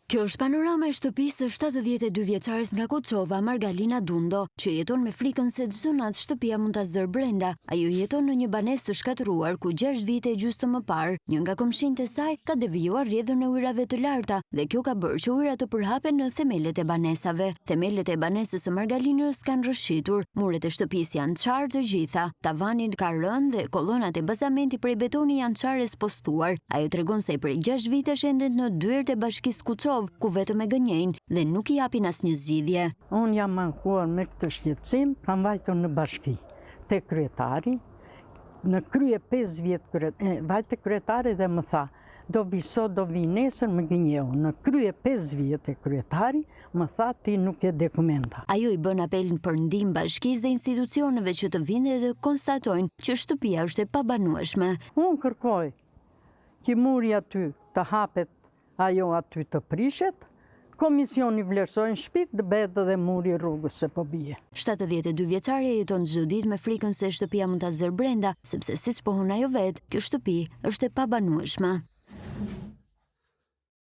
Kjo është panorama e shtëpisë së 72 vjeçares nga Koçova, Margalina Dundo, që jeton me frikën se çdo natë shtëpia mund ta zërë brenda. Ajo jeton në një banesë të shkatëruar ku 6 vite e gjysmë më parë, një nga komshinët e saj ka devijuar rrjedhën e ujrave të larta dhe kjo ka bërë që ujrat të përhapen në themelet e banesave. Themelet e banesës së Margalinës kanë rrëshitur, muret e shtëpisë janë çarë të gjitha, tavani ka rënë dhe kolonat e bazamenti prej betoni janë çarë spostuar. Ajo tregon se prej 6 vitesh endet në dyert e bashkisë Kuçov, ku vetëm e gënjejnë dhe nuk i japin asnjë zgjidhje. Unë jam ankuar me këtë shqetësim, kam vajtur në bashki te kryetari, në krye 5 vjet vajte kryetari dhe më tha, do vi sot, do vi nesër, më gënjeu. Në krye 5 vjet e kryetari më tha ti nuk e dokumenta. Ajo i bën apelin për ndihmë bashkisë dhe institucioneve që të vinë dhe të konstatojnë që shtëpia është e pabanueshme. Unë kërkoj që muri aty të hapet, ajo aty të prishet, komisioni vlerësojnë shtëpit dhe bëhet edhe muri rrugës se po bie. 72 vjeçare jeton çdo ditë me frikën se shtëpia mund ta zërë brenda, sepse siç pohon ajo vet, kjo shtëpi është e pabanueshme.